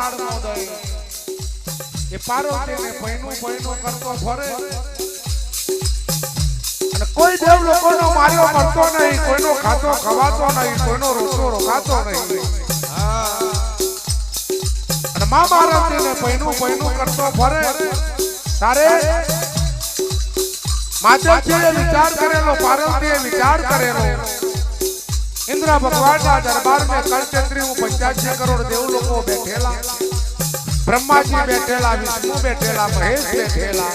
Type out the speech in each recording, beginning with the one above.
વસ્ત્રાળ મોદય એ પાર્વતીને પૈનું પૈનું કરતો ફરે અને કોઈ દેવ લોકોનો માર્યો મરતો નહીં, કોઈનો ખાતો ખવાતો નહીં, કોઈનો રોટલો રોકાતો નહીં. અને મા પાર્વતીને પૈનું પૈનું કરતો ફરે તારે માતાજીએ વિચાર કરેલો, પાર્વતીએ વિચાર કરેલો. इंद्र भगवान ना दरबार में कलचंद्री 85 करोड़ देव लोगों बैठेला, ब्रह्मा जी बैठेला, विष्णु बैठेला, महेश बैठेला.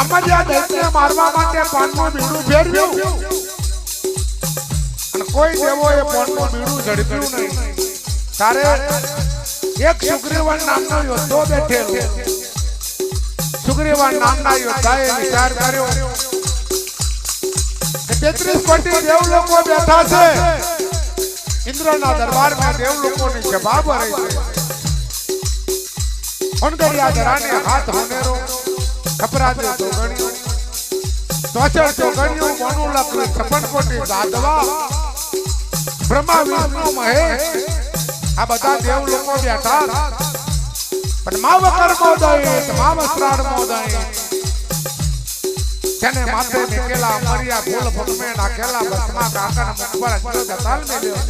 अमरिया दैत्य मारवा माटे पानનું બીડું ફેરવ્યું અને કોઈ દેવોએ પાનનું બીડું ઝડપ્યું નહીં. તારે એક સુગ્રીવન નામનો યોદ્ધો બેઠેલો. સુગ્રીવન નામના યોદ્ધાએ વિચાર કર્યો 33 कोटि देव लोगों बैठा से इंद्र ना दरबार में देव लोगों ने जवाब रही है. उनकरिया धराने हाथ होने रो खपरा दे तो गणियों तोचर तो गणियों मनु लख 56 कोटि गाधवा ब्रह्मा विष्णु महेश आ बता देव लोगों बैठा पण मावकर मोदय मावस्त्राण मोदय તેને માથે મેકેલા અમરિયા ફૂલ ફગમે નાખેલા ભસ્મા કાકાના મુખ પર અચલો દતાલ મેલ્યો.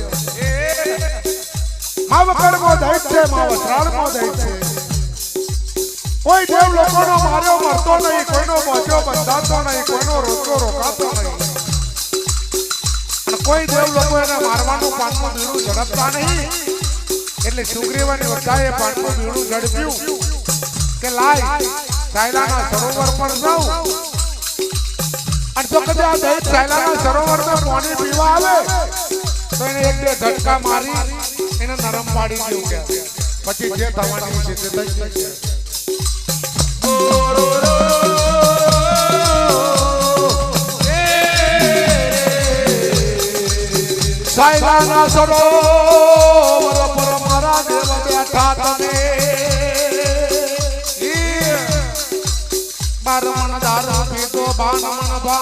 માવકરમો દૈત્ય માવસ્ત્રાળમો દૈત્ય કોઈ દેવ લોકોનો માર્યો મરતો નહીં, કોઈનો મોજો બંધાતો નહીં, કોઈનો રોટલો રોકાતો નહીં. અને કોઈ દેવ લોકો એને મારવાનું પાનનું બીડું ઝડપતા નહીં. એટલે સુગ્રીવની વચ્ચાએ પાનનું બીડું ઝડપ્યું કે લાય સાયલાના સરોવર પર જાઉં. जो कदे आ दे सायलाना सरोवर में पानी पीवा आवे तो એને એક બે ઝટકા મારી એને નરમ પાડી દેવું કે પછી જે થવાની છે તે થઈ જશે. સાયલાના સરોવર પર મારા દેવ બેઠા તમે બારમણ દારૂ પીતો બાનમણ બા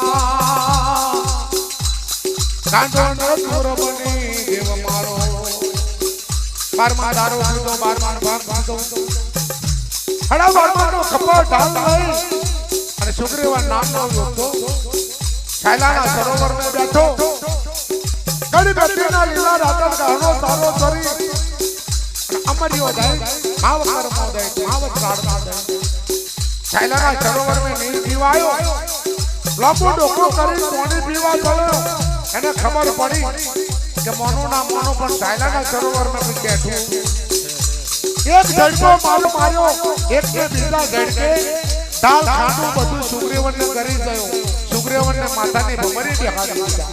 ગાંડો નો દૂર બની દેવ મારો. બારમણ દારૂ પીતો બારમણ ભાગ પીતો હડા બારમણનો ખપો ઢાલ લઈ અને સુગ્રીવન નામનો યોદ્ધો સાયલાના સરોવર में બેઠો. ઘડી બેઠીના લીલા રાતન ગહનો તારો કરી અમરિયો દય માવકર મોદય માવસ્ત્રાળ મોદય सायलाना सरोवर में नीर पीवायो. लोगों डोको करी पानी पीवा चलो. એને ખબર પડી કે મોનો ના મોનો પણ સાયલાના સરોવર में बैठो. એક ઝડકો મારો માર્યો, એક કે બીજા ઝડકે દાલ ખાંડું બધું સુગ્રીવનને કરી ગયો. સુગ્રીવનને માથાની ભમરી દેખાડી દીધા.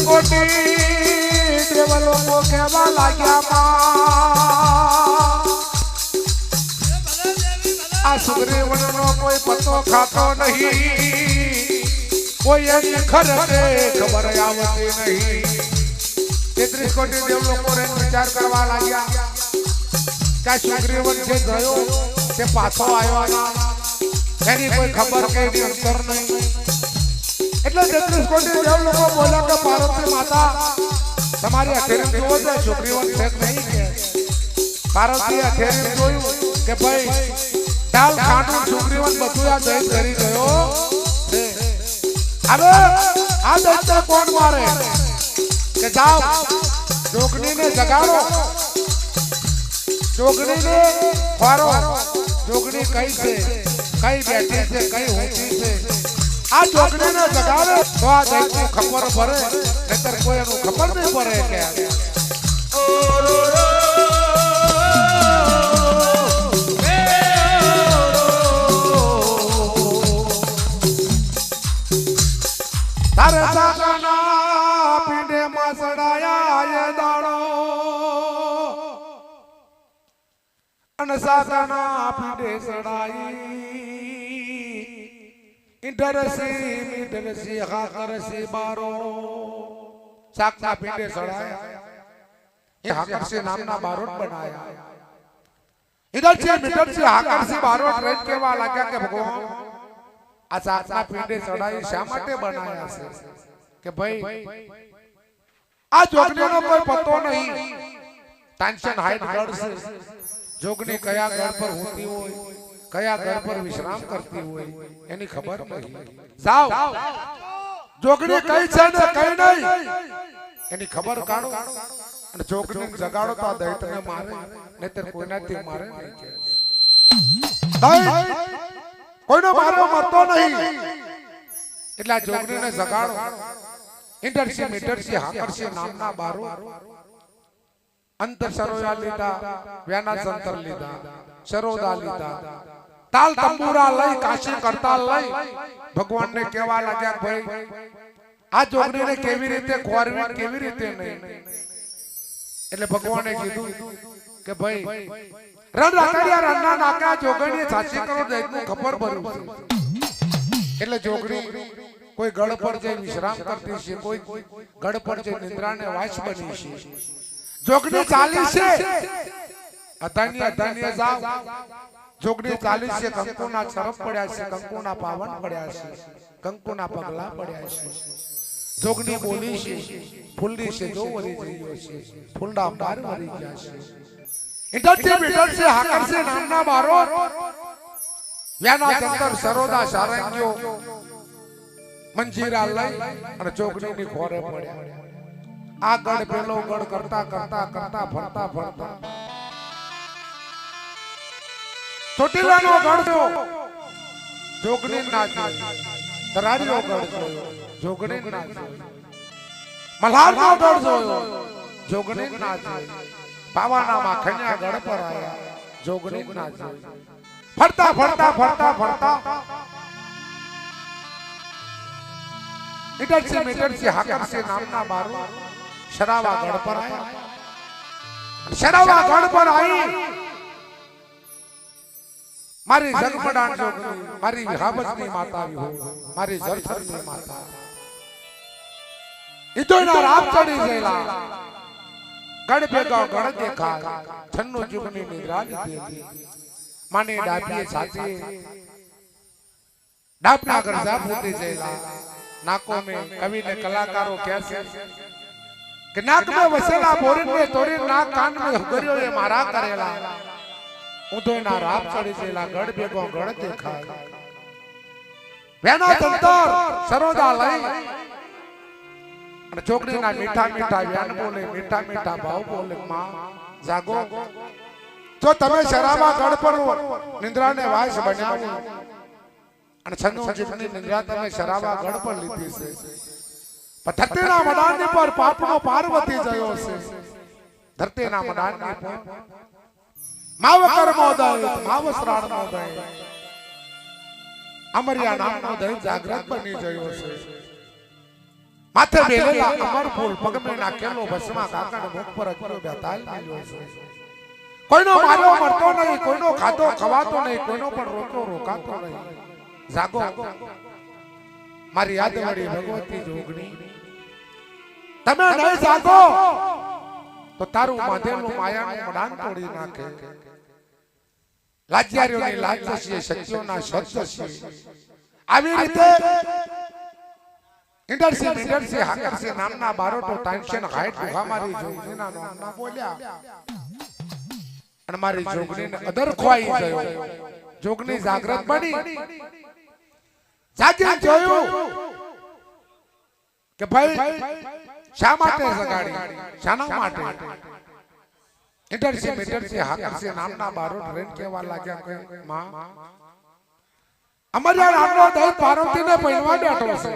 कोटि देव लोगों कहवा लाग्या आ सुग्रीवन नो कोई पतो खातो नहीं, कोई एनी खरते खबर आवती नहीं. 33 कोटि देव लोगों ने विचार करवा लाग्या क्या सुग्रीवन जे गयो ते पाछो आयो ना एनी कोई खबर के अंतर नहीं. એટલે 33 કોટી દેવ લોકો બોલ્યા કે પાર્વતી માતા તમારી અખેરી જોવો છે સુગ્રીવન શેખ નહીં કે પાર્વતી અખેરી જોયું કે ભાઈ દાલ ખાંડું સુગ્રીવન બધું આ દઈ કરી ગયો છે. હવે આ દૈત્ય કોણ મારે કે જાઓ જોગણીને જગાડો, જોગણીને ખોરો. જોગણી કઈ છે, કઈ બેઠી છે, કઈ ઊંચી છે. આ જોગણીને જગાડે તો આ દૈત્ય ખબર પડે, નહીતર કોઈ એનું ખબર નહીં પડે કે તારે સાગના પીંડે માં સડાયા એ દાડો અને સાગના પીંડે સડાઈ इंटरसी हाकरसी बारो साकना पींडे सड़ाया ये हाकरसी नामना बारोट बनाया. इधर से मीटर से हाकर से बारो ट्रेन केवा लाग्या के भगवान आ सातना पींडे चढ़ाई शा માટે બનાયા છે કે ભાઈ આ જોગણીનો કોઈ પતો નહીં ટેન્શન હાઈટ ગઢ છે જોગણી કયા ગઢ પર હોતી હોય કયા ગઢ પર વિશ્રામ કરતી હોય એની ખબર નહીં જાવ જોગણી કઈ છે ને કઈ નહીં એની ખબર કાઢો અને જોગણી જગાડો તો આ દૈત્યને મારે નહીતર કોઈનાથી મારે નહીં કે દૈત કોઈનો મારો મરતો નહીં એટલે જોગણીને જગાડો इंटरसी मीटरसी हाकरसी नामना बारो अंतर सरोया लीधा व्याना संतर लीधा सरोदा लीधा ताल तंबूरा लई काशी करताल लई भगवान ने केवा लाग्या भाई आ जोगणी ने केवी रीते खोरवी केवी रीते नहीं એટલે ભગવાને કીધું કે ભાઈ રણ રાકડિયા રણના નાકા જોગણીએ સાચી કરો દૈતનું ખબર ભરું છે એટલે જોગણી कोई गढ़ पर जाए विश्राम करती है कोई गढ़ पर जाए निद्रा ने वाच बनी है जोगनी 40 से अतानिया जाओ जोगनी 40 से कंकुना सरफ पड्या છે कंकुना पावन पड्या છે कंकुना पगला पड्या છે जोगनी बोली છે फूलनी से जो वरी गयो છે फूलडा बार वरी ગયા છે इंटर से हाकर से नामना बारो व्याना तंत्र सरोदा सारंगियो मंजीरा लई અને ચોકડીની ખોરે પડ્યા આ ગઢ પેલો ગઢ કરતા કરતા કરતા ફરતા ફરતા ચોટીલાનો ગઢ જો જોગણી ના જોયો તરાડીનો ગઢ જોયો જોગણી ના જોયો મલ્હારનો ગઢ જોયો જોગણી ના જોયો પાવાનામાં ખણ્યા ગઢ પર આયા જોગણી ના જોયો ફરતા ફરતા ફરતા ફરતા इधर से हाकर से नामना बारो शरावा गढ़ पर आया शरावा गढ़ पर आई मारी जगमडान जोगनी मारी विहाबतनी माता भी हो मारी जरथरनी माता इतोना रात चढ़ी गयला गढ़ भेगा गढ़ देखा छन्नो जुगनी निद्रा लीधी माने डाबिए साथी डाबना गरजा फूटी गयला नाकों में कवि ने कलाकारों कैसे कि नाक में वसेला बोरिन में तोरी नाक कान में हुगरियो ये मारा करेला उदो ना राप चढ़ी जेला गढ़ बेगो गढ़ देखा व्याना तंतर सरोदा लई અને છોકરી ના મીઠા મીઠા વ્યાન બોલે મીઠા મીઠા ભાવ બોલે માં જાગો જો તમે શરાબા ગઢ પર નિંદ્રા ને વાસ બનાવો અને છન્નો જીતની નિંદ્રા તમે શરાબા ગઢ પર લીધી છે પણ ધરતીના મડાની પર પાપનો પાર્વતી જયો છે ધરતીના મડાની પર માવ કર્મોદય માવ શ્રાણમોદય અમરિયા નામનો દૈવ જાગૃત બની જયો છે માથે બેલેલા અમર ફૂલ પગમે નાખેલો ભસ્મા કાકાને મુખ પર અકરો બેતાલ મળ્યો છે કોઈનો માર્યો મરતો નહીં કોઈનો ખાતો ખવાતો નહીં કોઈનો પણ રોતો રોકાતો નહીં जागो मारी याद वाली भगवती जोगणी तमे नहीं जागो तो तारू माधेलू मायानु मडान तोड़ी नाखे लाजियारीओनी लाज છે સત્યોના સત્ય છે આવી રીતે इंटरसी हाकर से नामना बारोटो टेंशन हाइट गुहा मारी जोगणीना नामना बोल्या અને મારી જોગણીને અદર ખોઈ ગયો જોગણી જાગૃત બની जागे जोयो के भाई शा माटे जगाड़ी शाना माटे इंटर से हाकर से नामना बारो ट्रेन केवा लाग्या के मां अमर यार आपनो दैत पार्वती ने पहिलवा બેઠો છે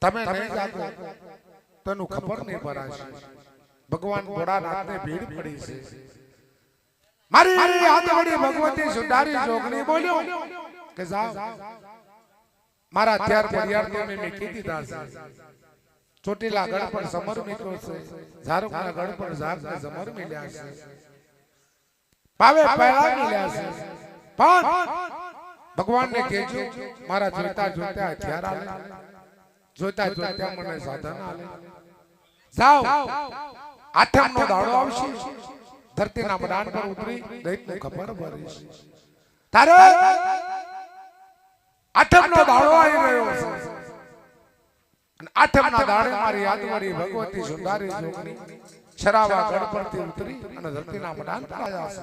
તમે નહીં જાગો તને ખબર નહીં પરાશે ભગવાન ભોળાનાથ ને ભીડ પડી છે મારી આદવડી ભગવતી સુધારી જોગણી બોલ્યો કે જાઓ मारा हथियार परियार में मेकी दीदा से ચોટીલા ગઢ પર સમર મિત્રો છે ઝારુકના ગઢ પર ઝાક ને સમર મિલ્યા છે પાવે પહેલા મિલ્યા છે પણ ભગવાન ને કહેજો મારા જોતા જોતા હથિયાર આલે જોતા જોતા મને સાધન આલે જાઓ આઠમનો દાડો આવશે ધરતીના મડાન પર ઉતરી દૈત્યને ખબર ભરીશ. તારે આઠમનો દાડો આવી રહ્યો છે અને આઠમના દાડે મારી યાદવાળી ભગવતી સુંદારી જોગણી શરાવા ગઢ પરથી ઉતરી અને ધરતીના મડાન પર આવ્યા છે.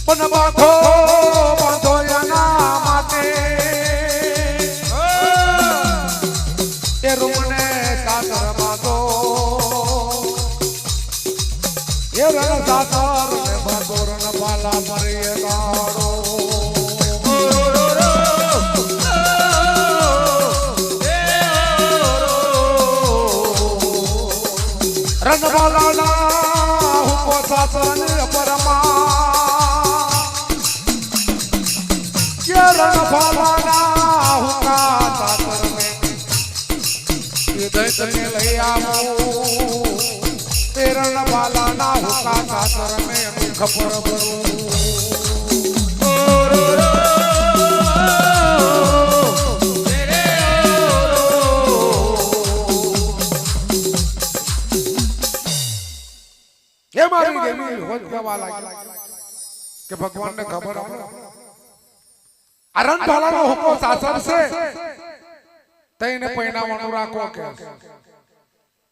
પણ બાંધો બાંધો એના માટે એ રૂમને સાસર બાંધો એ રણ સાસર ને બાંધો રણ બાલા મરીએ લાડો રણ બાલા ના હુકો સાસર ને પरमा रण भावना हुका सासर में ये दैत्य ने ले आवो ते रण वाला ना हुका सासर में खबर भरू ये मारी देवी होत गवा लागी कि भगवान ने खबर अरण भालानो हुको सासर से तईने पैणावणो राखो के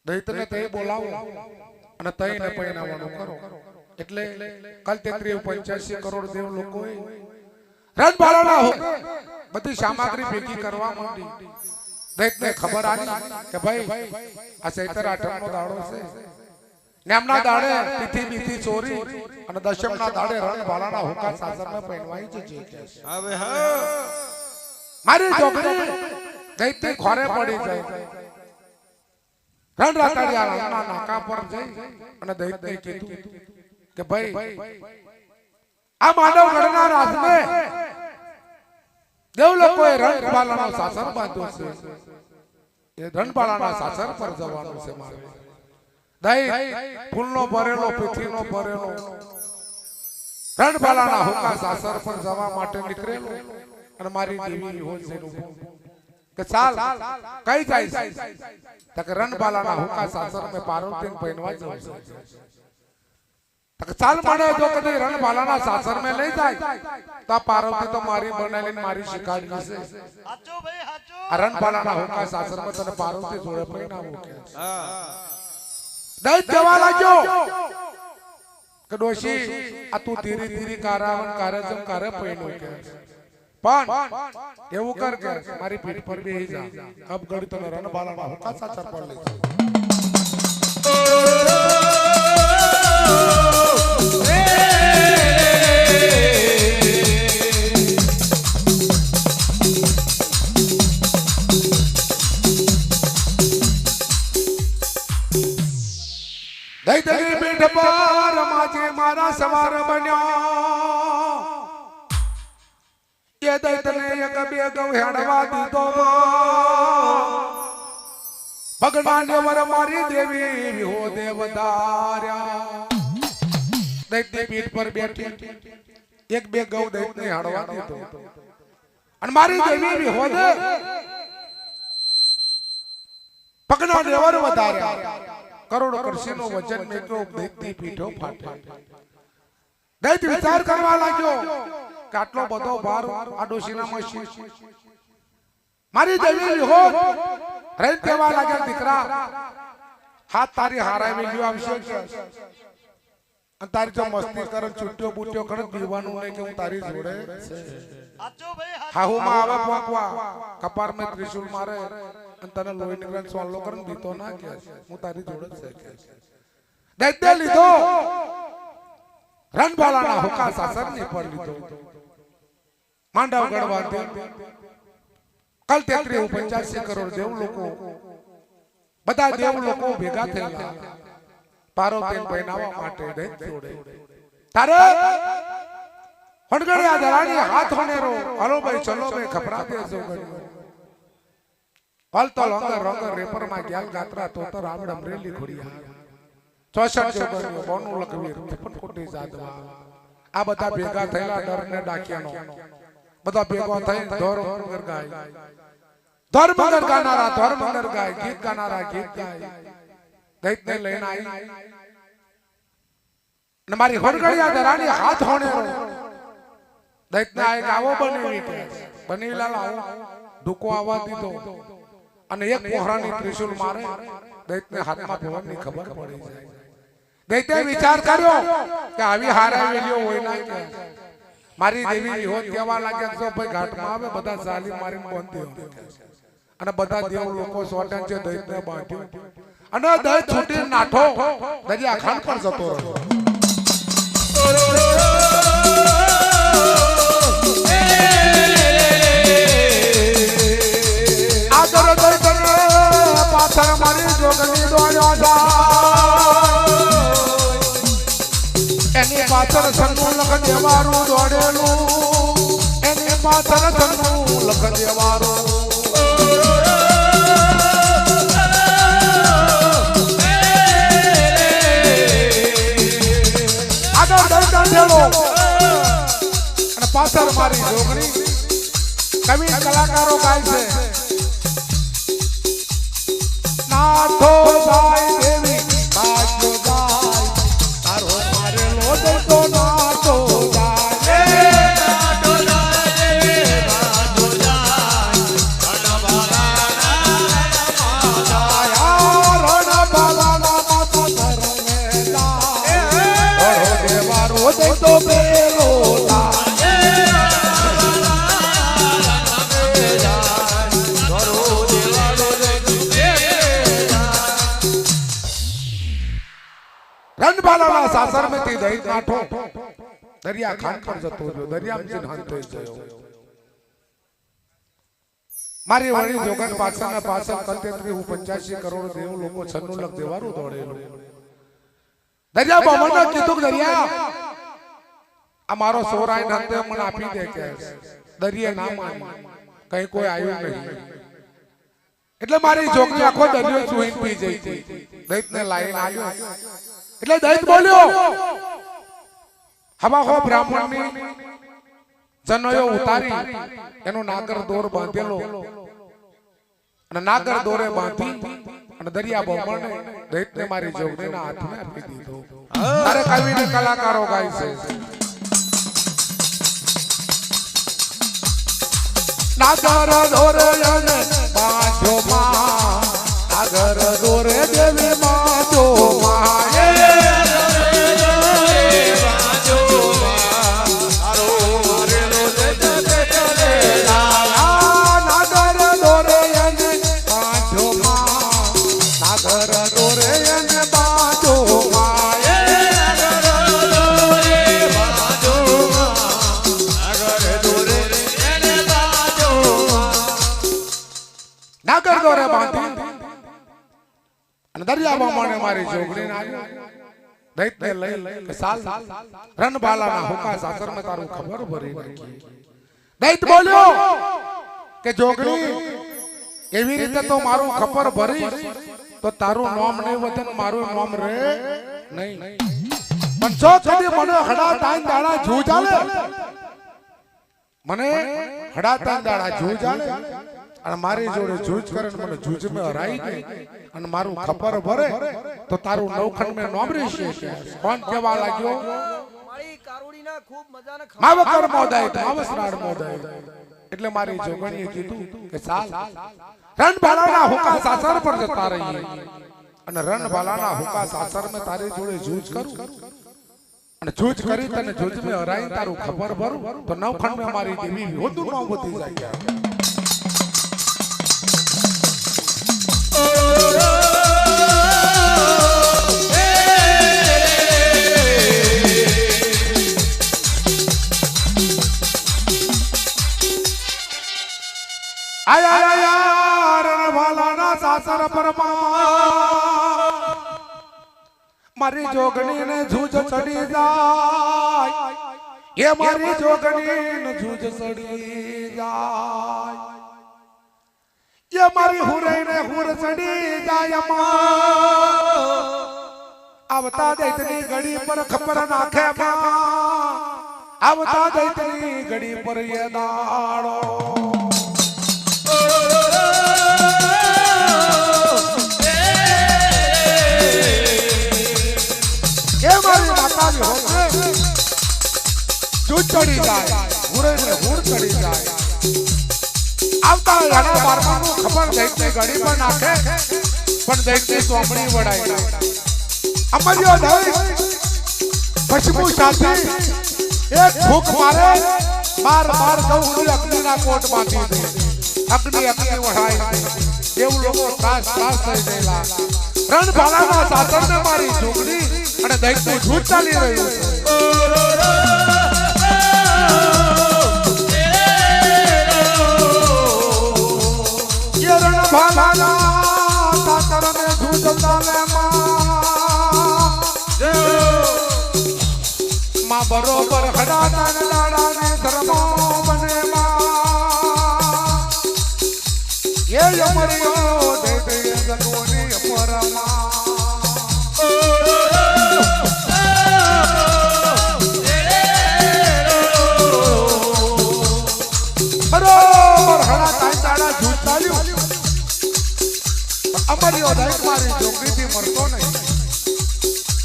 दैत्यने तई बोलाવો અને તઈને पैणावणो કરો એટલે કાલ 83 કરોડ દેવ લોકોએ રણ ભાલાના બધી સામગ્રી ભેગી કરવા માંડી. દૈત્યને ખબર આવી કે ભાઈ આ ચૈત્ર આઠમનો દાડો છે નેમના દાડે તિથિ બીથી ચોરી અને દશમના દાડે રણ ભાલાના હુકા સાસરમાં પહેરવાઈ જશે. હવે મારી છોકરી દૈત્ય ખોરે પડી જાય રણ રાતાડિયા નાકા પર જઈ અને દૈત્યએ કીધું કે ભાઈ આ માનવગઢના રાજમે દેવ લોકોએ રણ ભાલાનો સાસર બાંધ્યો છે. એ રણ ભાલાના સાસર પર જવાનું છે મારે. દઈ ફૂલનો ભરેલો પૃથ્વીનો ભરેલો રણભાલાના હુકા સાસર પર જવા માટે નીકળેલો અને મારી દેવી હોય છે કે ચાલ કઈ જાય છે કે રણભાલાના હુકા સાસર મે પાર્વતીને પહેનવા જવું છે. ચાલ મને જો કદી રણભાલાના સાસર મે લઈ જાય તો પાર્વતી તો મારી બનાવીને મારી શિકારી છે. સાચો ભાઈ સાચો. આ રણભાલાના હુકા સાસર મે તને પાર્વતી જોડે પહેનાવું કે દૈત્ય જવા લાગ્યો કે ડોશી આ તું ધીરે ધીરે કારાવન કારેજમ કારે પૈનો કે પણ એવું કર કે મારી પીઠ પર બેહી જા કબ ગડી તને રણભાલાના હુકા સાસર પર લઈ જા. દૈત્યની પીઠ પર માજે મારા સવાર બન્યો એ દૈત્યને એક બે ગૌ હેડવા દીધો ભગવાને વર મારી દેવી વિહો દેવદાર્યા. દૈત્ય પીઠ પર બેઠી એક બે ગૌ દૈત્યને હેડવા દીધો અને મારી દેવી વિહો દે ભગવાન દેવર વધાર્યા. કરોડો કરશીનો વચન મેકો દૈત્ય પીઠો ફાટે. દૈત્ય વિચાર કરવા લાગ્યો કે આટલો બધો ભાર આ ડોશીનામાં છે. મારી દેવી હો રેન કહેવા લાગ્યા દીકરા હાથ તારી હારાવી લ્યો આવશે કે અને તારી જો મસ્તી કરે છૂટ્યો બૂટ્યો કરે દીવાનું નહીં કે હું તારી જોડે છે. સાચો ભાઈ હાહુ માં આવે પોકવા કપાર મે ત્રિશુલ મારે અને તને લોહી નીકળે સોલ્લો કરીને દીતો ના કે હું તારી જોડે છે કે દૈત્ય લીધો રણભાલાના હુકા સાસર ની પર લીધો માંડવ ગઢવા દે કલ 83 કરોડ દેવ લોકો બધા દેવ લોકો ભેગા થયેલા પાર્વતીને પહેનાવવા માટે દૈત્ય જોડે. તારે હણગડ્યા દરાણી હાથ હનેરો હલો ભાઈ ચલો ભાઈ ખપરા દેજો હાલ તો લંગર રંગર રેપર માં ગ્યાલ ગાત્રા તો રાવણ અમરેલી ખોડિયા 64 જોગણીઓ બોનું લખવીર પણ કોટી જાદવા આ બધા ભેગા થયેલા ડરને ડાક્યાનો બધા ભેગો થઈ ધર્મનગર ગાય, ધર્મનગર ગાનારા ધર્મનગર ગાય, ગીત ગાનારા ગીત ગાય. દૈતને લઈને આવી ને મારી હોરગળિયા દરાની હાથ હોણેરો દૈતને આ એક આવો બનેવી કે બનેવી લાલ આવો ઢુકો આવવા દીધો અને એક પોહરાની ત્રિશુલ મારે દૈતને હાથમાં ભવનની ખબર પડી જાય. દૈતે વિચાર કર્યો કે આવી હારા વેલીઓ હોય ના કે મારી દેવી હોત કેવા લાગે તો ભાઈ ઘાટમાં આવે બધા સાલી મારીને બોંધી અને બધા દેવ લોકો સોટન છે દૈતને બાંધ્યો અને દૈત છૂટી નાઠો દરિયા ખાન પર જતો રહ્યો. આદર દૈતને પાછળ મારી જોગણી દોડ્યો એની પાછળ સન્નું લખ દેવારું દોડેલું, એની પાછળ સન્નું લખ દેવારું. આગળ દર્શન થયેલો અને પાછળ મારી જોગણી. કવિ કલાકારો ગાય છે નાથો જાય દેવી બાજો જાય તારો મારેલો દૈતો નાથો જાય નાથો જાય બાજો જાય રણબાલાના માથા ધરમે જાય ઓરો દેવારો દૈતો બેરો રણબાલાના સાસર में થી દૈત નાઠો દરિયા ખાન પર જતો રહ્યો. દરિયામાં હાથ થઈ ગયો. મારી વળી જોગન પાછળના પાછળ 85 કરોડ દેવ લોકો 96 લાખ દેવારું દોડેલો. દરિયા બામણને કીધું દરિયા આ મારો સોરાય નંદે મને આપી દે કે દરિયા ના માની કઈ કોઈ આવ્યું નહીં એટલે મારી જોગની આખો દરિયો સુઈન પી જઈ હતી. દૈતને લાઈન આવ્યો એટલે દૈત બોલ્યો હવા હો બ્રાહ્મણની જનોયો ઉતારી એનો નાગર દોર બાંધેલો અને નાગર દોરે બાંધી અને દરિયા બામણને દૈતને મારી જોગણીના હાથમાં આપી દીધો. અરે કવિને કલાકારો ગાય છે નાગર દોરે અને બાંધો માં નાગર દોરે દેવી બાંધો માં નાગર દોરે બાંધી અને દરિયા બામણે મારી જોગણીને આવ્યો. દૈતને લઈ કે સાલ રણબાલાના હુકા સાસરમાં તારું ખબર ભરી નાખી. દૈત બોલ્યો કે જોગણી એવી રીતે તો મારું ખબર ભરી તો તારું નામ નહીં વતન મારું નામ રે નહીં. પણ જો કદી મને હડા તાન દાડા જૂજ આલે મને હડા તાન દાડા જૂજ આલે અને મારી જોડે જૂજ કરે મને જૂજ મે હરાઈ દે અને મારું ખબર ભરે તો તારું નવખંડ મે નામ રહેશે. કોણ કેવા લાગ્યો મારી કારુડીના ખૂબ મજાના માવકર મોદાય માવસરાડ મોદાય. એટલે મારી જોગણીએ કીધું કે ચાલ રણબાલાના હુકા સાસર પર જતા રહીએ અને રણબાલાના હુકા સાસર મે તારી જોડે જૂજ કરું અને જૂજ કરી તને જૂજ મે હરાઈ તારું ખબર ભરું તો નવખંડ મે મારી દેવી વધુ નામ વધી જાય. સાસર પરમાં મારી જોગણી ને જૂજ ચડી જાય એ મારી જોગણી ને જૂજ ચડી જાય એ મારી હુરઈ ને હુર ચડી જાય આવતા દૈતની ઘડી પર ખબર નાખે આવતા દૈતની ઘડી પર એ દાડો એ મારી માતાજી હોશે ચૂટ ચડી જાય હુરે ને હુર ચડી જાય આવતા ઘણા બારમાનું ખબર દૈતની ઘડી પર નાખે પણ દૈતની ચોમડી વડાય અમર્યો દૈત પશ્ચિમુ સાથે એક ભૂખ મારે બાર બાર ગૌરી અગ્નિના કોટ બાંધી દે અગ્નિ વઢાય દેવ લોકો ત્રાસ થઈ ગયેલા રણભાલામાં સાસરને મારી ઝૂંકડી અને દૈતનું જૂથ ચાલી રહ્યું છે રણભાલાના સાસરને જૂથ ચાલે માં બરોબર હડાતા દાડાને ધર્મો બને માં એ અમરિયો દે દે જગોની અપરમા બરોબર હડાતા દાડા જૂથ ચાલ્યું અમરિયો દૈત મારી છોકરીથી મરતો નહીં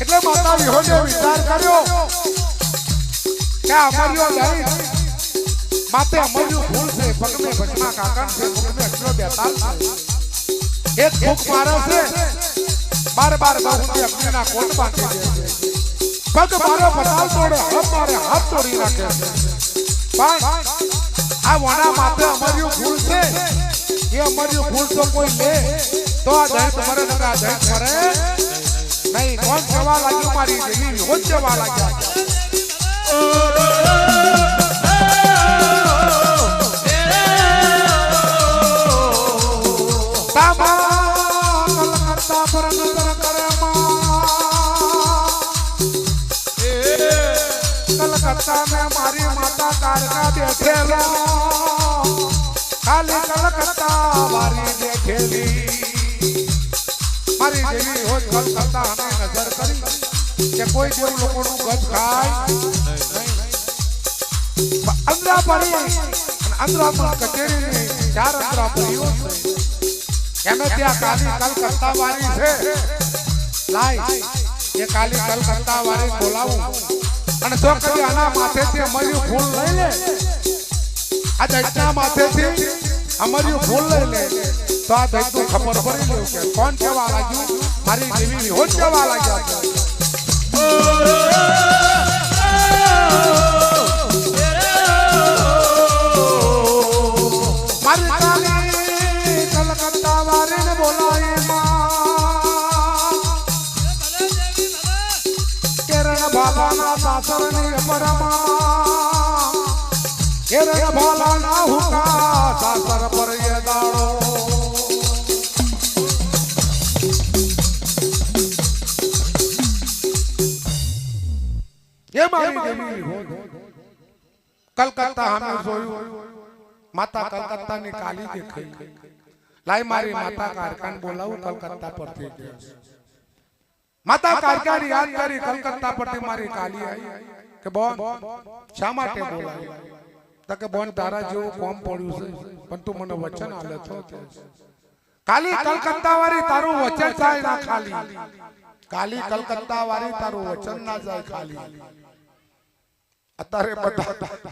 એટલે માતા વિહોને વિચાર કર્યો કે અમર્યો દૈત માતે અમર્યું ફૂલ છે પગમે ભજના કાકણ છે મુખમે અક્ષરો બેતાલ છે એક ભૂખ મારે છે બાર બાર બાહુની અગ્નિના કોટ બાંધી દે છે પગ મારો પતાલ તોડે હમ મારે હાથ તોડી નાખે છે પણ આ વણા માતે અમર્યું ફૂલ છે એ અમર્યું ફૂલ તો કોઈ લે તો આ દૈત મરે ને આ દૈત મરે નહીં કોણ જવા લાગ્યું મારી દેવી હોજ જવા લાગ્યા कलकत्ता में मारी माता कारका बैठेलो खाली कलकत्ता मारी देखेली मारी देवी हो कलकत्ता हमें नजर करी કે કોઈ દેવ લોકોનું ગજ ખાય અંદરા પરી અંદરામાં કચેરીની ચાર અંદરા પરીઓ છે એમે ત્યાં કાલી કલકત્તા વાળી છે લાય એ કાલી કલકત્તા વાળી બોલાવું અને જો કદી આના માથેથી અમર્યું ફૂલ લઈ લે આ દૈતના માથેથી અમર્યું ફૂલ લઈ લે તો આ દૈતનું ખબર પડી લેવું કે કોણ કેવા લાગ્યું મારી દેવી હોજ કેવા લાગ્યા છે મારી કાલી કલકત્તા વાળીને બોલાવી કેરણ ભાલાના સાસરની પરમાં કેરણ ભાલાના હુકા સાસર પર એ દાડો ये मारी देवी हो कलकत्ता हमें जोયું माता कलकत्ता ની કાલી દેખાઈ લાઈ મારી માતા કારકાન બોલાવું કલકત્તા પરથી માતા કારકાન યાદ કરી કલકત્તા પરથી મારી કાલી આવી કે બોન શા માટે બોલાવી તો કે બોન તારા જેવું કોમ પડ્યું છે પણ તું મને વચન આલે તો કાલી કલકત્તા વાળી તારું વચન થાય ના ખાલી કાલી કલકત્તા વાળી તારું વચન ના જાય ખાલી અત્યારે બધા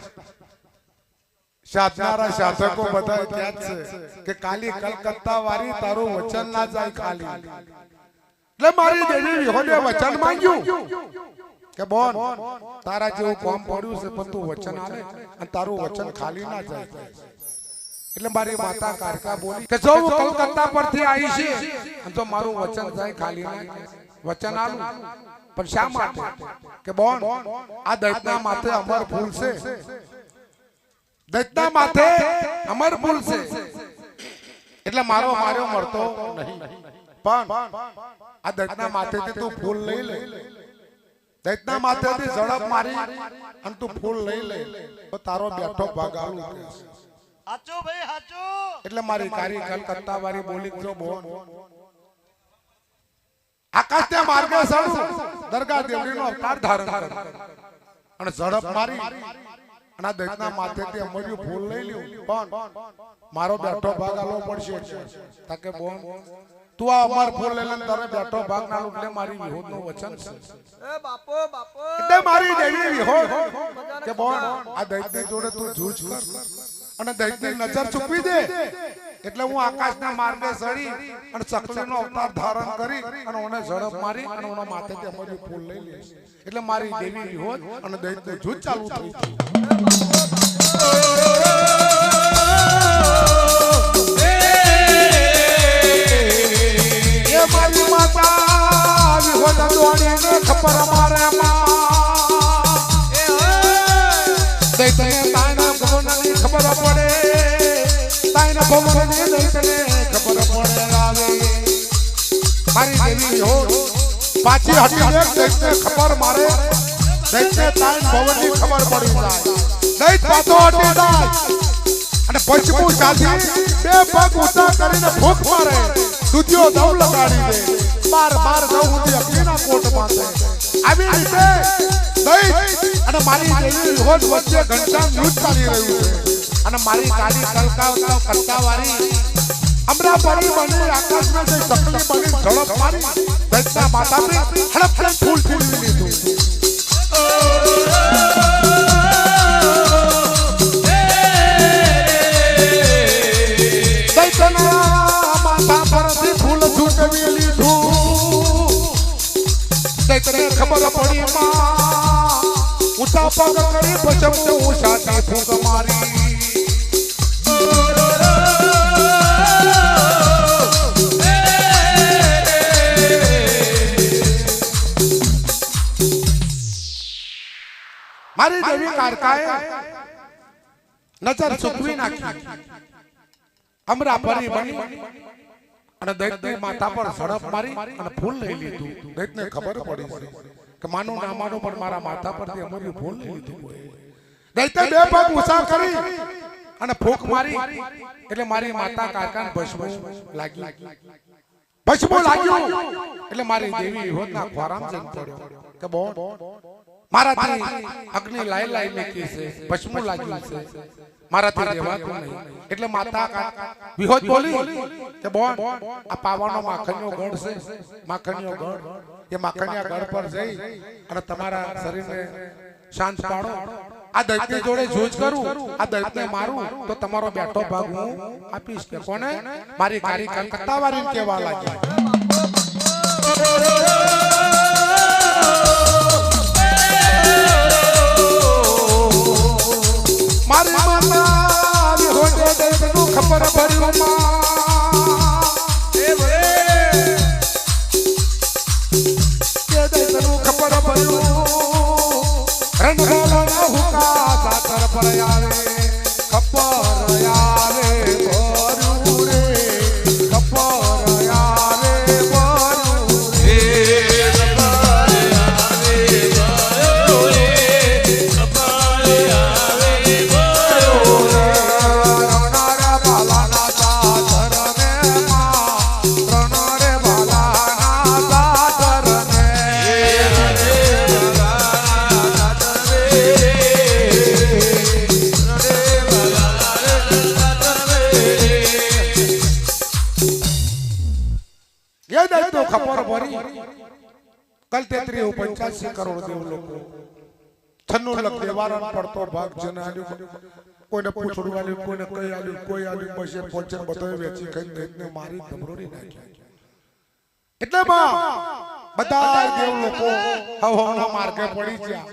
સાધનારા સાધકો બધા ત્યાં છે કે કાલી કલકત્તા વાળી તારું વચન ના જાય ખાલી એટલે મારી દેવી વિહોને વચન માંગ્યું કે બોન તારા જેવું કોમ પડ્યું છે પણ તું વચન આલે અને તારું વચન ખાલી ના જાય એટલે મારી માતા કારકા બોલી કે જો હું કલકત્તા પરથી આવી છે અને જો મારું વચન જાય ખાલી ના વચન આલું પણ શા માટે કે બોન આ દૈતના માથે અમર ફૂલ છે દૈતના માથે અમર ફૂલ છે એટલે માર્યો મરતો નહીં પણ આ દૈતના માથેથી તું ફૂલ લઈ લે દૈતના માથેથી ઝડપ મારી અને તું ફૂલ લઈ લે તો તારો બેઠો ભાગ આલું હાચો ભાઈ હાચો એટલે મારી કારી કલકત્તા વાળી બોલી જો બોન આકાશના માર્ગે સડું દરગાહ દેવડીનો અવતાર ધારણ કર અને ઝડપ મારી અને આ દૈતના માથેથી અમર્યું ફૂલ લઈ લ્યું પણ મારો બેઠો ભાગ આલો પડશે તાકે બોન તું આ અમર ફૂલ લઈ લે તારે બેઠો ભાગ ના એટલે મારી વિહોદનું વચન છે એ બાપો બાપો એટલે મારી દેવી વિહોદ કે બોન આ દૈતની જોડે તું જૂજ કર અને દૈતની નજર ચૂકવી દે એટલે હું આકાશના માર્ગે ચડી અને ચકલીનો અવતાર ધારણ કરી અને ઓને ઝડપ મારી અને ઓના માથેથી અમર્યું ફૂલ લઈ લઈશ એટલે મારી દેવી વિહોદ અને દૈતની જૂજ ચાલુ થઈ એ મારી માતા વિહોદ દોડીને ખબર મારે માં દૈતને તાના ભવનની ખબર પડે તાના ભવનની દૈતને ખબર પડે આવે મારી દેવી વિહોદ પાછી હટીને દૈતને ખબર મારે દૈતને તાના ભવનની ખબર પડી જાય દૈત પાછો હટી જાય અને પછમું ચાલી બે પગ ઊંચા કરીને ભૂખ મારે દુધિયો દવ લગાડી દે બાર બાર દવ સુધી અગ્નિના કોટમાં આવી રીતે દૈત અને મારી દેવી વિહોદ વચ્ચે ઘનશ્યામ યુદ્ધ ચાલી રહ્યું છે અને મારી ગાડી કલકાવતા કરતા વારી અમરા પરી બની આકાશમાં જઈ ચકલી બની ઝડપ મારી દૈતના માથાથી હડપ ફૂલ ફૂલી લીધું ખબર પડી માં ઉઠા પગ કરી પછમ ઉષાથી ફૂંક મારી મારી દેવી કારકાએ નજર ચૂકવી નાખી અમરા પરી બની અને દૈતની માથા પર ઝડપ મારી અને ફૂલ લઈ લીધું દૈતને ખબર પડી કે માનું ના માનું પણ મારા માથા પરથી અમર્યું ફૂલ લઈ લીધું દૈતે બે પગ ઊંચા કરી અને ફૂંક મારી એટલે મારી માતા કાકાને ભસ્મ લાગ્યું એટલે મારી દેવી વિહોદના ખોરામ જઈને પડ્યો કે બોન મારાથી અગ્નિ લાઈ લાઈ નીકળી છે ભસ્મ લાગ્યું છે મારાથી રહેવાતું નહીં એટલે માતા વિહોદ બોલી કે બોન આ પાવાનો માખણિયો ગઢ છે માખણિયો ગઢ એ માખણિયા ગઢ પર જઈ અને તમારા શરીરને શાંત પાડો આ દૈતની જોડે જૂજ કરું આ દૈતને મારું તો તમારો બેઠો ભાગ હું આપીશ કે કોને મારી કારી કલકત્તા વાળીને કહેવા લાગી મારી માતા વિહોદે દૈતનું ખબર પડ્યું માં એ ભલે કે દૈતનું ખબર પડ્યું રણગાલાના હુકા સાતર પર આવે ખબર આવે ભર્યું રે ખબર આવે ભર્યું રે ખબર ભરી કલ 83 કરોડ દેવ લોકો 96 લાખ દેવારણ પડતો ભાગ જન આલ્યું કોઈને પૂછડું આલ્યું કોઈને કઈ આલ્યું કોઈ આલ્યું પછી પોચર બધાય વેચી ખાઈ દૈતને મારી ધબરોડી નાખી એટલે બધા દેવ લોકો હવનો માર્ગે પડી ગયા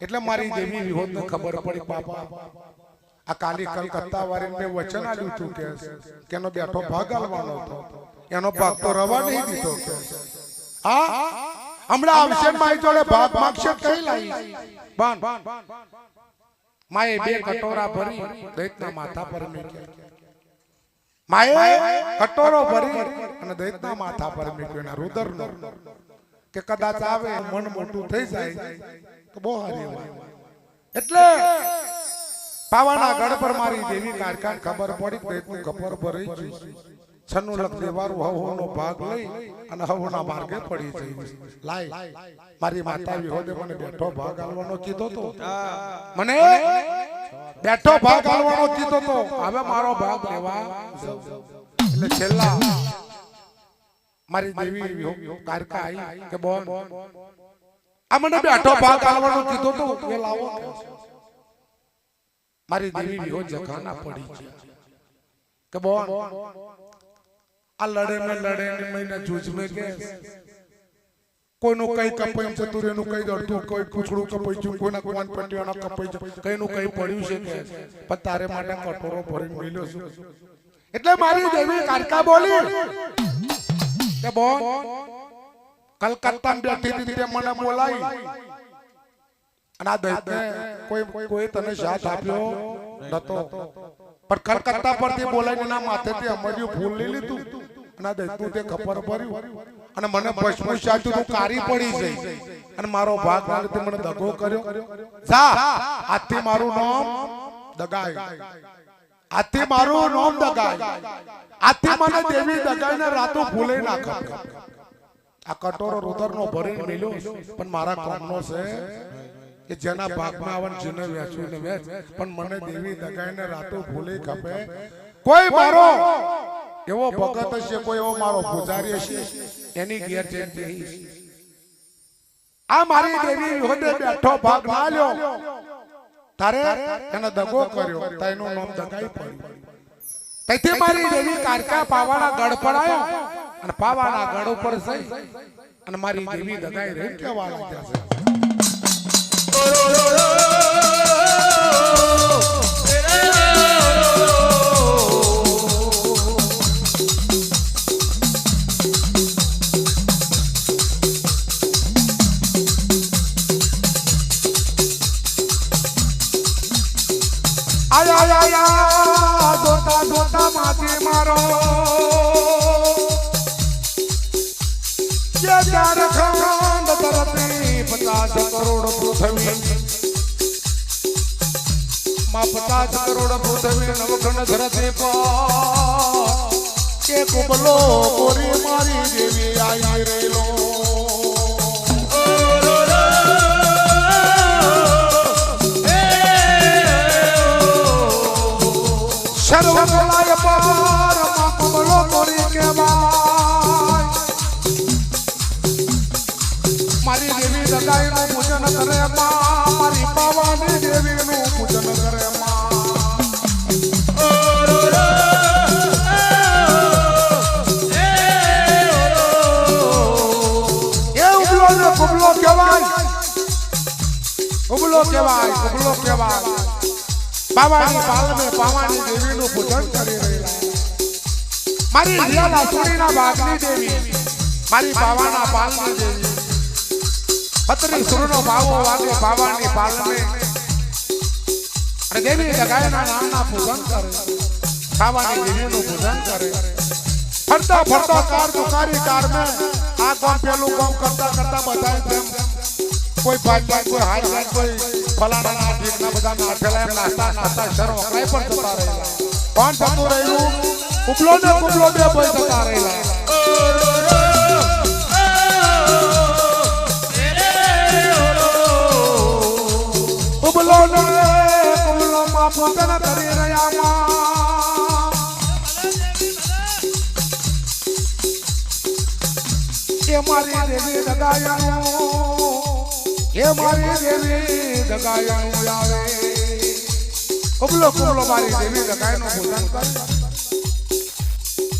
એટલે મારી દેવી વિહોદને ખબર પડી બાપા આ કાલી કલકત્તા વાળીને વચન આલ્યું હતું કે એનો બેઠો ભાગ આલવાનો હતો એનો ભાગ તો રવા નહીં દીધો હા હમણાં આવશે મારી જોડે ભાગ માંગશે કઈ લાવી બાન માએ બે કટોરા ભરી દૈતના માથા પર મૂક્યા માએ કટોરો ભરી અને દૈતના માથા પર મૂક્યો એના રુદરનો કે કદાચ આવે મન મોટું થઈ જાય તો બહુ હારી એટલે પાવાના ગઢ પર મારી દેવી કારકાન ખબર પડી દૈતનું ખબર ભરી છન્નું લખ દેવારું હવનો ભાગ લઈ અને હવના માર્ગે પડી જઈ લાય મારી માતા વિહોદે મને બેઠો ભાગ આલવાનો કીધો તો મને બેઠો ભાગ આલવાનો કીધો તો હવે મારો ભાગ લેવા એટલે છેલ્લા મારી દેવી કારકા આવી કે બોન આ મને બેઠો ભાગ આલવાનો કીધો તો એ લાવો મારી દેવી વિહોદ જખાના પડી છે કે બોન આ લડે ને મહિના જૂજ में કે કોઈનું કઈ કપાઈ જતું રેનું કઈ દડતું કોઈ પૂછડું કપાઈ ગયું કોઈના કોન પટ્ટીઓના કપાઈ ગયું કઈનું કઈ પડ્યું છે કે પણ તારે માટે કટોરો ભરીને મેલ્યો છું એટલે મારી દેવી કારકા બોલી કે બોન કલકત્તા બેઠી હતી તે મને બોલાઈ અને આ દૈત્ય કોઈ તને સાથ આપ્યો નતો પણ કલકત્તા પરથી બોલાઈને ના માથેથી અમર્યું ફૂલ લઈ લીધું અને આ દૈત્ય તે ખબર ભર્યું અને મને ભસ્મ સાચું તો કારી પડી ગઈ અને મારો ભાગ વાળતે મને દગો કર્યો જા આથી મારું નામ દગાય આથી મારું નામ દગાય આથી મને દેવી દગાઈને રાતો ફૂલે નાખા આ કટોરો રુદરનો ભરીને મેલ્યો પણ મારા કોમનો છે કે જેના ભાગમાં આવન જીને વેચું ને વેચ પણ મને દેવી દગાઈને રાતો ભૂલે ખપે કોઈ મારો એવો ભગત હશે કોઈ એવો મારો પૂજારી હશે એની ઘેર જઈને આ મારી દેવી હોદે બેઠો ભાગ ના લ્યો તારે એને દગો કર્યો તેનું નામ દગાઈ પડ્યું તેથી મારી દેવી કારકા પાવાના ગઢ પર આવ્યો અને પાવાના ગઢ ઉપર જઈ અને મારી દેવી દગાઈ રહી કેવા લાગ્યા છે આયા દોતા દોતા માથે મારો જે ઝારખંડ તરફથી 50 કરોડ પૃથ્વી માં 50 કરોડ પૃથ્વી નવખંડ ધરતી પર એક ઉબલો કોરી મારી દેવી આવી રેલો સર્વકલાય પર માં કુબલો કોરી કેવાય મારી દેવી દગાઈનું પૂજન કરે માં મારી પાવાની દેવીનું પૂજન કરે માં એ ઉબલો ને કુબલો કેવાય ઉબલો કેવાય કુબલો કેવાય પાવાની પાલમે પાવાની દેવીનું પૂજન કરી રહેલા મારી રિયાલા સુણીના ભાગની દેવી મારી પાવાના પાલની દેવી 32 સુરનો ભાવો વાગે પાવાની પાલમે અને દેવી દગાઈના નામના પૂજન કરે પાવાની દેવીનું પૂજન કરે ફરતા ફરતા કાર દુકારી કાર મે આ કોમ પેલું કોમ કરતા કરતા બધાય પ્રેમ કોઈ ભાઈ કોઈ હાઈ કોઈ ફલાણા ના ઠીકના બધા નાઠેલા એમ નાસ્તા શરમ વકરાય પણ જતા રહેલા કોણ જતું રહ્યું કુબલો બે ભાઈ જતા રહેલા કુબલો માં પૂજન કરી રહ્યા માં એ મારી દેવી દગાયાનું એ મારી દેવી દગાયાનું આવે કુબલો મારી દેવી દગાયનું પૂજન કરે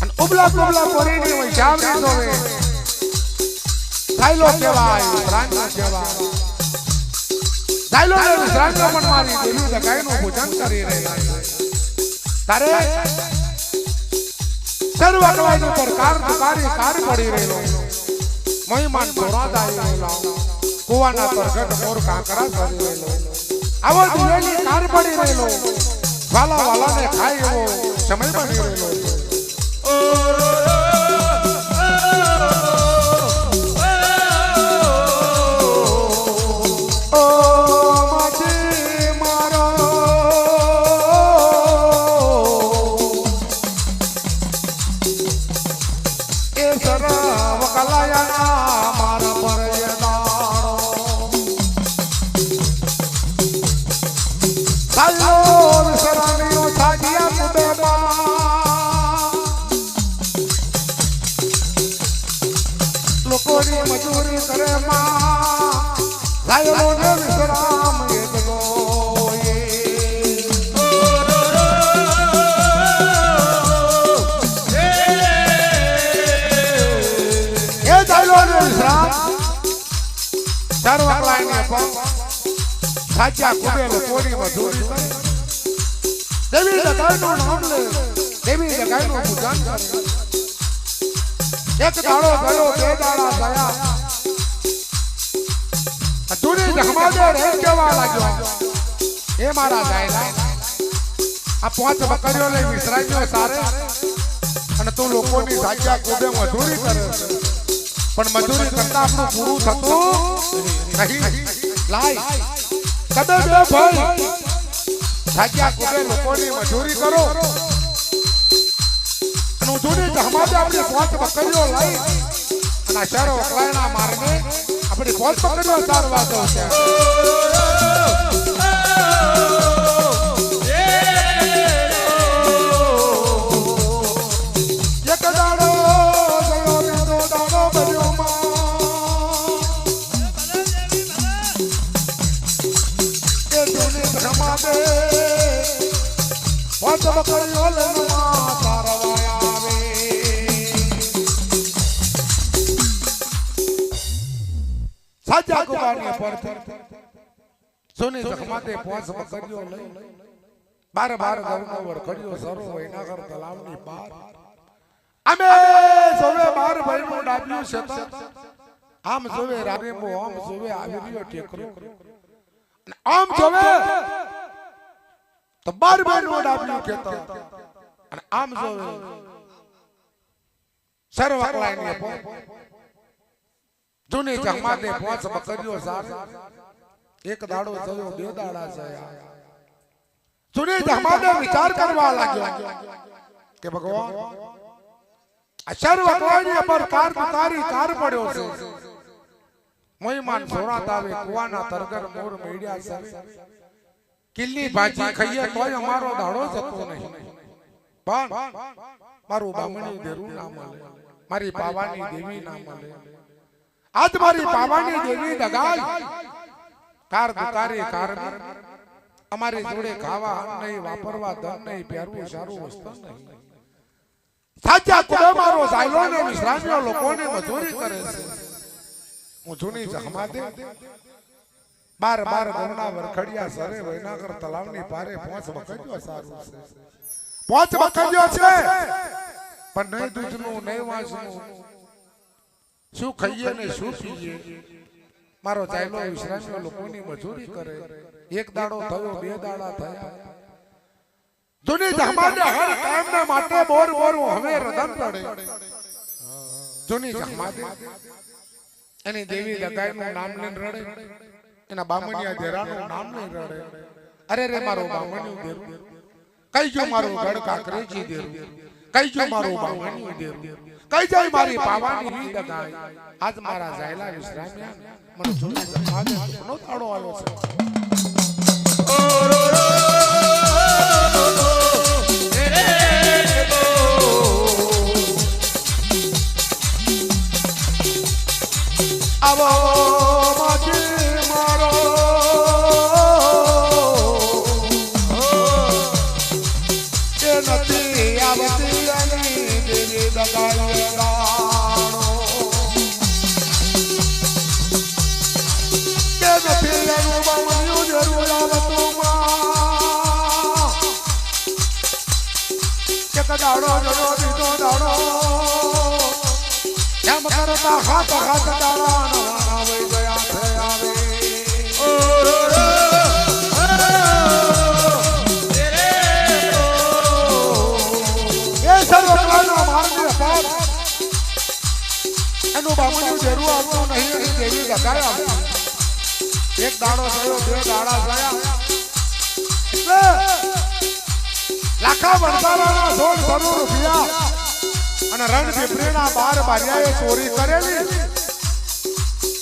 અને ઉબલા કોરીની વૈશાવરી જોવે સાયલો કહેવાય વિશ્રાંગો કહેવાય સાયલો ને વિશ્રાંગો પણ મારી દેવી દગાયનું પૂજન કરી રહ્યા તારે સર્વકવાયનો પ્રકાર દુકારી કાર પડી રહેલો મહિમાન ધોરાદાય રહેલો કુવાના પરગટ મોર કાંકરા કરી રહેલો આવો દિવેલી કાર પડી રહેલો વાલા વાલાને ખાય એવો સમય બની રહેલો મજૂરી કરે માં સાયલો ને વિશ્રામ એટલો એ સાયલો ને વિશ્રામ ચારવા લાઈને પણ સાચા કુબેલ કોરી મજૂરી કરે દેવી દગાઈનું નામ લે દેવી દગાઈનું પૂજન કરે એક દાડો ગયો બે દાડા ગયા અધૂરી જહમાદે રે કેવા લાગ્યો એ મારા જાયલા આ પાંચ બકરીઓ લઈ વિસરાઈયો સારે અને તું લોકોની સાચા કુબે મજૂરી કરે પણ મજૂરી કરતા આપણું પૂરું થતું નહીં લાય કદે બે ભાઈ સાચા કુબે લોકોની મજૂરી કરો અને ઉજૂરી જહમાદે આપણી પાંચ બકરીઓ લઈ અને શહેરો વકલાયના માર્ગે આપણી પાંચ બકરીઓ સારવા દો છે એક દાડો ગયો બીજો દાડો ભર્યો એ જૂની જહમાદે પાંચ બકરીઓ લઈને સારવા સાચા કુબાની પર સોની જખમાતે પાંચ બકરીઓ લઈ 12 ગરનો વરખડીઓ સરો એના ઘર તલાવની પાર અમે સોવે 12 ભાઈનું ડાબ્યું છે આમ સોવે રારેમો આમ સોવે આવી રહ્યો ટેકરો અને આમ જોવે તો 12 ભાઈનું ડાબ્યું કેતા અને આમ જોવે સરવકલાઈની પર જૂની જહમાદે પાંચ બકરીઓ સાર એક દાડો થયો બે દાડા થયા જૂની જહમાદે વિચાર કરવા લાગ્યો કે ભગવાન આ સર્વકલાઈની પર કાર પડ્યો છે મહિમાન સોરાત આવે કુવાના તરગર મોર મેડ્યા છે કિલ્લી ભાજી ખાઈએ તોય અમારો દાડો જતો નહીં પણ મારું બામણી દેરું ના મળે મારી પાવાની દેવી ના મળે આજ મારી પાવાની દેવી દગાઈ કાર દુકારી કાર અમારી જોડે ખાવા નહીં વાપરવા ધન નહીં પહેરવું સારું વસ્તુ નહીં સાચા કુબે મારો સાયલો ને વિશ્રામ્યો લોકોને મજૂરી કરે છે હું જૂની જહમાદે 12 ગરણા વરખડિયા સરે વૈનાગર તલાવની પારે પાંચ બકરીઓ સારું છે પાંચ બકરીઓ છે પણ નહીં દૂધનું નહીં વાંસનું શું ખાઈએ ને શું પીએ મારો ચાયલો વિશ્રામ્યો લોકોની મજૂરી કરે એક દાડો થયો બે દાડા થયા જૂની જહમાદે હર કામના માટે બોર હવે રદન પડે જૂની જહમાદે એની દેવી દગાઈનું નામ લઈને રડે એના બામણિયા દેરાનું નામ લઈને રડે અરે રે મારો બામણિયું દેરું કઈ ગયો મારો ગઢ કાકરેજી દેરું કઈ ગયો મારો બામણિયું દેરું કઈ જાય મારી પાવાની વી દગાઈ આજ મારા જાયલા વિશ્રામ્યા મને જૂની જહમાદે નો તાળો આવ્યો છે આવો માજી મારો કે નથી આવતી અની દેવી દગાઈ રાણો કે નથી અનુભવ્યું જરૂર આવતું માં કે દાડો જડો દીધો દાડો એમ કરતા હાથ દાડા નવાના વઈ ગયા છે આવે એ સર્વકલાનો માર્ગે પાપ એનું બામણિયું જરૂર આવતું નહીં એની દેવી દગાઈ આવતી એક દાડો થયો બે દાડા થયા એટલે લાખા વરસાલાના 16 કરોડ રૂપિયા અને રણ પીપળીના 12 બારિયાએ ચોરી કરેલી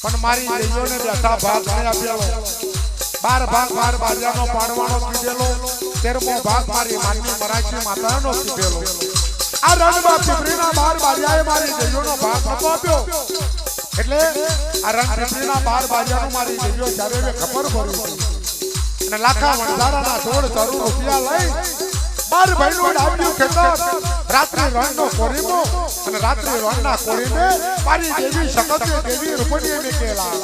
પણ મારી દેવીઓને બેઠા ભાગ નહીં આપેલો 12 ભાગ 12 બારિયાનો પાડવાનો કીધેલો 13મો ભાગ મારી માનની મરાઠી માતાનો કીધેલો આ રણમાં પીપળીના 12 બારિયાએ મારી દેવીઓનો ભાગ નતો આપ્યો એટલે આ રણપીપળીના 12 બાજાનું મારી દેવીઓ જ્યારે મેં ખબર પડી અને લાખા વણઝારાના 16 કરોડ રૂપિયા લઈ 12 ભાઈનું ડાબ્યું ખેતર રાત્રે રણનો કોરીમો અને રાત્રે રણના કોરીમે મારી દેવી શકતે દેવી રૂપણીએ મેકેલા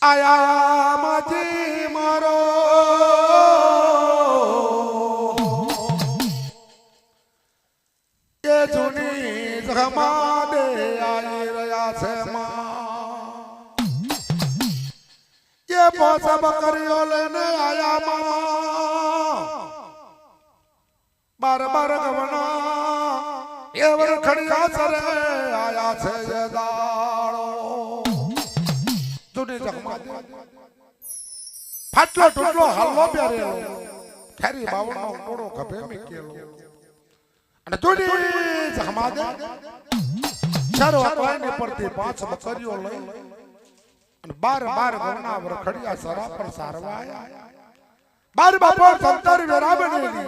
આયા માજી મારો એ જૂની જગમાં દે આવી રહ્યા છે માં એ પોસા બકરીઓ લઈને આયા માં બાર ગવના એ વરખડિયા સરે આયા છે એ દાળો જૂની જગમાં ફાટલો ટૂટલો હલવો પહેરેલો ખેરી બાવળનો ટોળો ખભે મૂકેલો અને જૂની જગમાં ચારો અકવાઈને પરથી 5 બકરીઓ લઈ અને 12 ગવના વરખડિયા સરા પર સારવાયા 12 બપોર સંતર વેરા બનેલી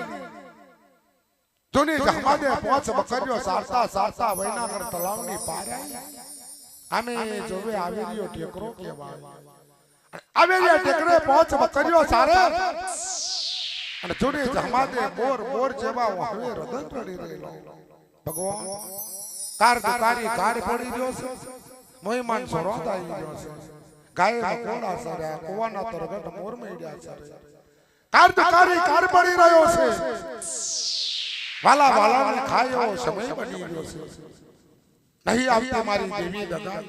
જૂની જગમાં 5 બકરીઓ સારતા વૈનાગર તલાવની પાર આમે જોવે આવેલીઓ ટેકરો કહેવાય આવેલી ટેકરે 5 બકરીઓ સારે અને જૂની જમાતે બોર જેવા હવે રદન રડી રહેલો ભગવાન કાર દુકારી કાર પડી ગયો છે મોઈમાન સરોત આવી ગયો છે ગાય કોડા સારે કુવાના તરગટ મોર મેડ્યા છે કાર દુકારી કાર પડી રહ્યો છે વાલા વાલાને ખાયો સમય બની ગયો છે નહીં આવતી મારી દેવી દગા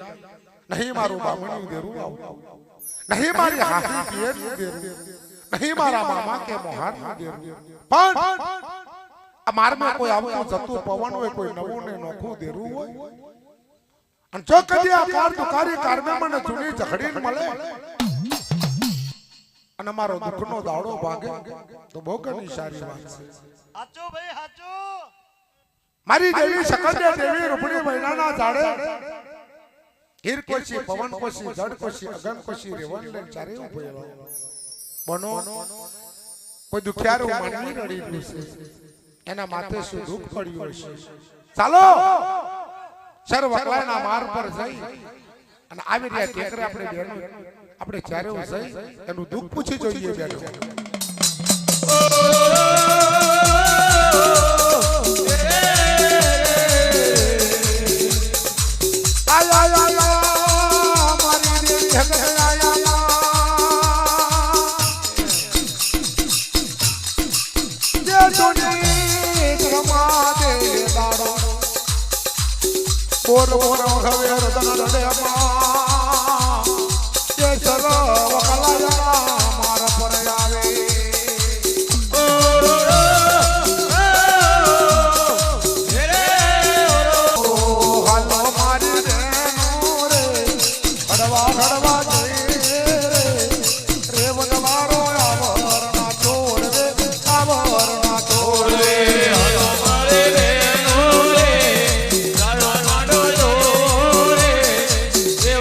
નહીં મારું બામણું દેરું આવું નહીં મારી હાથી પિયર દેરું નહીં મારા મામા કે મોહાર દેરું પણ આ મારમાં કોઈ આવતું જતું પવન હોય કોઈ નવું ને નોખું દેરું હોય અને જો કદી આ કાર દુકારી કારમે મને જૂની ઝઘડીને મળે અને મારો દુઃખનો દાડો ભાગે તો બહુ ઘણી સારી વાત છે હાચો ભાઈ હાચો મારી દેવી શકંદે દેવી રૂપણી મહિનાના ઝાડે હીરકોશી પવનકોશી જડકોશી અગનકોશી રેવણ લઈને ચારે ઉભેલો બનો કોઈ દુખિયારો માનવી રડી છે એના માથે શું દુઃખ પડ્યું હશે ચાલો સર્વ વકલાના માર્ગ પર જઈ અને આવી રહ્યા ટેકરે આપણે બેનો આપણે ચારે જઈ એનું દુઃખ પૂછી જોઈએ બેનો બોર બોર હવે રદન રડેમાં એ સર વકલાયા માર પર આવે હાલો મારી રે રે હડવા હડવા રે વનવારો આવરના છોડ રે આવરના છોડ રે હાલો મારી રે રે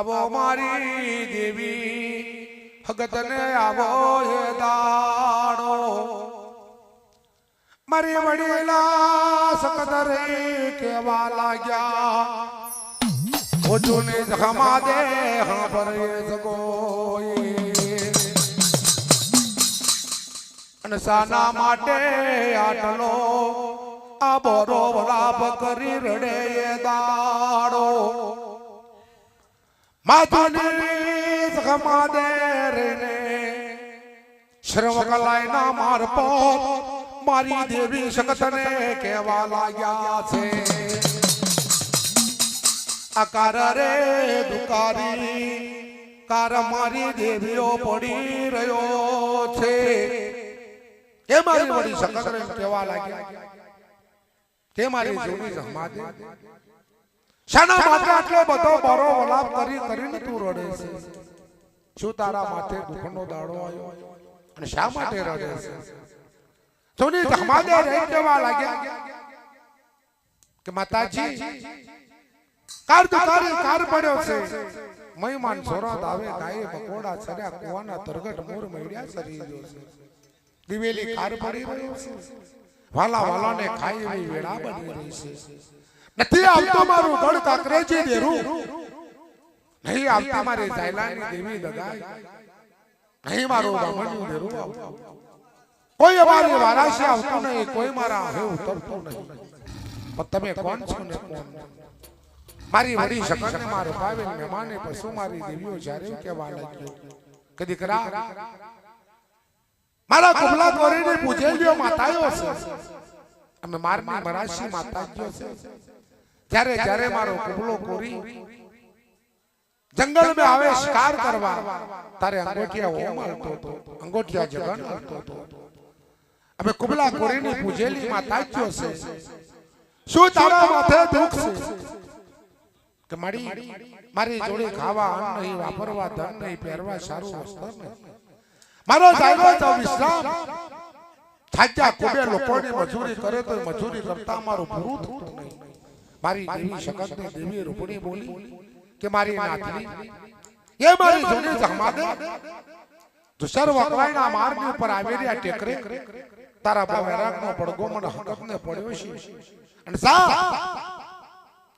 આવો મારી દેવી ભગતને આવો એ દાડો મારી વડીલા સકદરે કેવા લાગ્યા ઓજોને જમા દે હા ભરે જગોઈ અને સાના માટે આટલો આ બોરો વરાપ કરી રડે એ દાડો માધુની જમા દે રે શ્રવકલાયના માર પર મારી દેવી શકતને કેવા લાગ્યા છે આકાર રે દુકારી કાર મારી દેવીઓ પડી રહ્યો છે એ મારી વડી શકતને કેવા લાગ્યા તે મારી જોડી જમા દે શાના માટે આટલો બધો બરો વલાપ કરીને તું રડે છે શું તારા માથે દુઃખનો દાડો આવ્યો અને શા માટે રડે છે જોની જમા દે રે કેવા લાગ્યા કે માતાજી કાર દુકારી કાર પડ્યો છે મહેમાન સોરાત આવે ગાય પકોડા છર્યા કુવાના તરગટ મોર મેડ્યા સરી જો છે દિવેલી કાર પડી રહ્યો છે વાલા વાલાને ખાઈ એવી વેળા બની રહી છે નથી આવતો મારું ગળ કાકરેજી દેરું નહીં આવતી મારી જાયલાની દેવી દગાઈ નહીં મારું બામણ્યું દેરું આવતું કોઈ અમારી વારાશી આવતું નહીં કોઈ મારા હવે ઉતરતું નહીં પણ તમે કોણ છો ને કોણ મારી વડી શકને મારો પાવેલ મહેમાને પશુ મારી દેવીઓ જ્યારે કેવા લાગ્યો કે દીકરા મારા કુબલા કોરીને પૂજેલ્યો માતાયો છે અમે મારની મરાશી માતાજીઓ છે જ્યારે જ્યારે મારો કુબલો કોરી જંગલ में આવે શિકાર કરવા તારે અંગોઠિયા ઓમાલતો હતો અંગોઠિયા જગન કરતો હતો અમે કુબલા કોરીની પૂજેલી માતાજીઓ છે શું તારા માથે દુઃખ છે કે મારી જોડે ખાવા અન્ન નહીં વાપરવા ધન નહીં પહેરવા સારું વસ્ત્ર નહીં મારો જાયલો તો વિશ્રામ થાક્યા કુબે લોકોની મજૂરી કરે તો મજૂરી કરતા મારું પૂરું થતું નહીં મારી દેવી શકતની દેવી રૂપણી બોલી કે મારી નાથની એ મારી જોડે જમા દે દુસર વકવાઈના માર્ગ ઉપર આવેલી આ ટેકરે તારા બહેરાગનો પડગો મને હકતને પડ્યો છે અને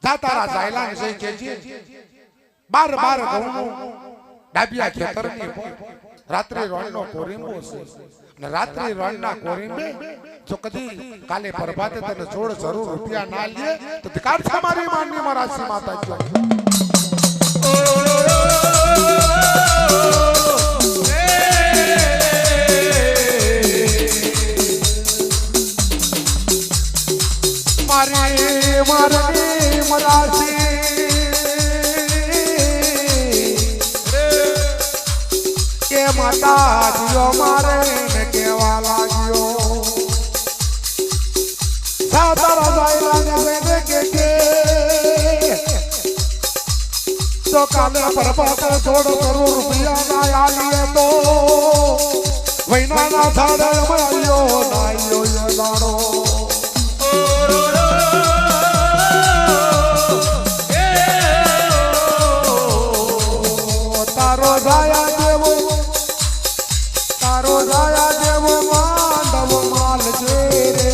જા તારા જાયલાને જઈ કેજે બાર ઘઉંનું ડાબિયા ખેતરની રાત્રે રણનો કોરિંબો છે અને રાત્રે રણના કોરિંબે જો કદી કાલે પ્રભાતે તને જોડ જરૂર રૂપિયા ના લે તો ધિકાર છે મારી માનની મરાસી માતાજી મારી મરાસી કે માતાજીઓ મારે ને કેવા લાગ્યો સાતારા જાયલાને કે તો કાલે પરપાતે થોડો કરોડ રૂપિયા ના આલીએ તો વૈનાના ઝાડે મળ્યો નાયો દાડો તારો જાયા દેવો માંડવ માલ છે રે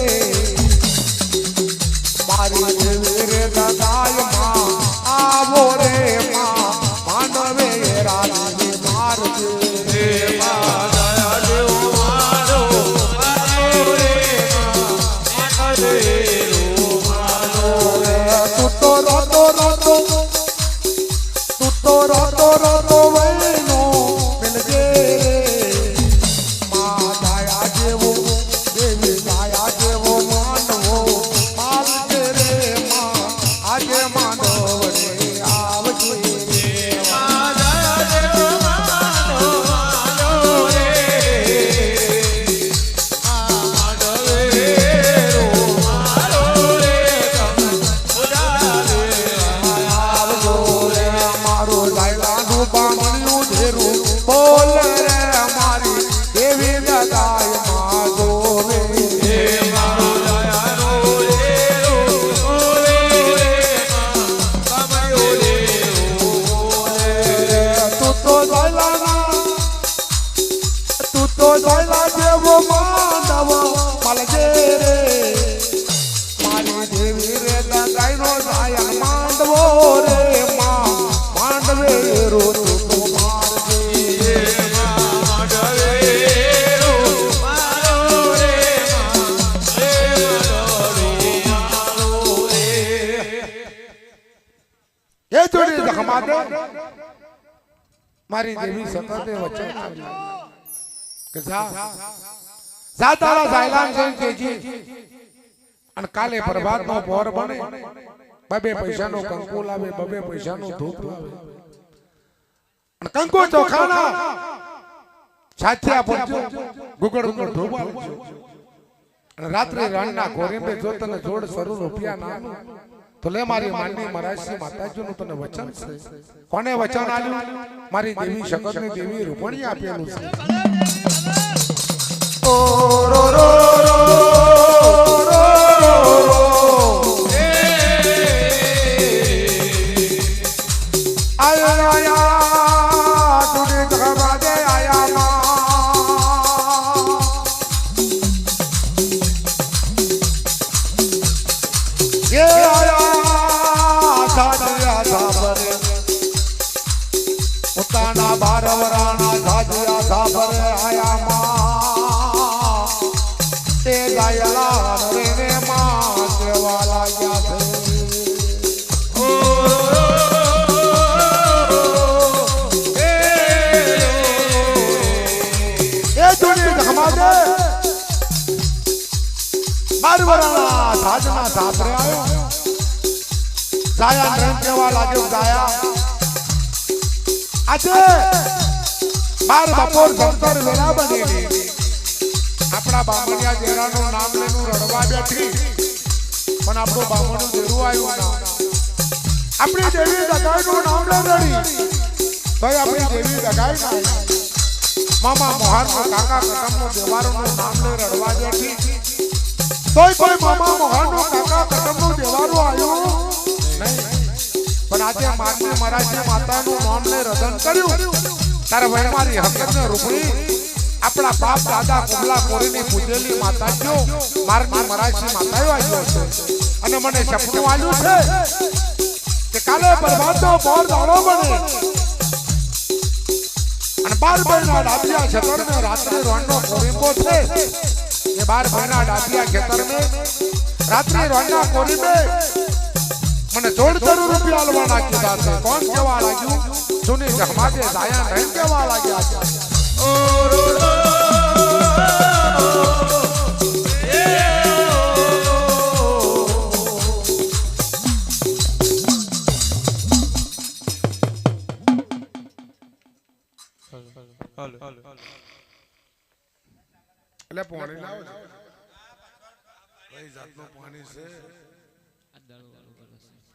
મારી દેવી રે દગાય માં આવો રે માં માંડવે રાજી માર છે રે જાયા દેવો માંડવ આવો રે માં એ જોડી ધખમા દે મારી દેવી સતતે વચન આપ્યું કે જા તારા સાયલાન જઈ કેજી અને કાલે પ્રભાતનો પોર બને બબે પૈસાનો કંકુ લાવે બબે પૈસાનો ધૂપ લાવે અને કંકુ ચોખાના છાછિયા પડજો ગુગળનો ધૂપ આપજો અને રાત્રે રાણના ગોરીબે જો તને જોડ સરું રૂપિયા ના તો લે મારી માનની મરાસી માતાજીનું તને વચન છે કોને વચન આલ્યું મારી દેવી શકરની દેવી રૂપણી આપેલું છે ઓ રો રો રો બારવરાના સાજયા સાબર આયા માં તે ગાયલા રેને માં કેવા લાગ્યા છે એ જોડી ધમા દે બારવરાના સાજના સાબરે આયો જાયા રેન કેવા લાગ્યો જાયા આજે બાર બપોર સંતર વેલા બનેલી આપણા બામણિયા જેરાનું નામ લેનું રડવા બેઠી પણ આપણો બામણનું જેરું આવ્યું ના આપણી દેવી દગાઈનું નામ લે રડી ભાઈ આપણી દેવી દગાઈ ના મામા મોહનનો કાકા કટમનો દેવારોનું નામ લે રડવા બેઠી તોય કોઈ મામા મોહનનો કાકા કટમનો દેવારો આવ્યો નહીં પણ આજે માનની મરાઠી માતાનું નામ લે રદન કર્યું તારે ભાઈ મારી હકીકતને રૂપણી આપણા બાપ દાદા કુમલા કોરીની પૂજેલી માતાજીઓ મારની મરાઠી માતાઓ આવ્યો છે અને મને સપનું આવ્યું છે કે કાલે બરબાદનો બોર દાડો બને અને 12 મહિના ડાબિયા ખેતરને રાત્રે રોણનો કોરીબો છે એ 12 મહિના ડાબિયા ખેતરને રાત્રે રોણના કોરીબે મને જોડ જરૂર રૂપિયા આલવાના કીધા છે કોણ કેવા લાગ્યું સુની જહમાદે જાયા નહીં કેવા લાગ્યા છે ઓ રો રો એટલે પાણી લાવો ભાઈ જાતનું પાણી છે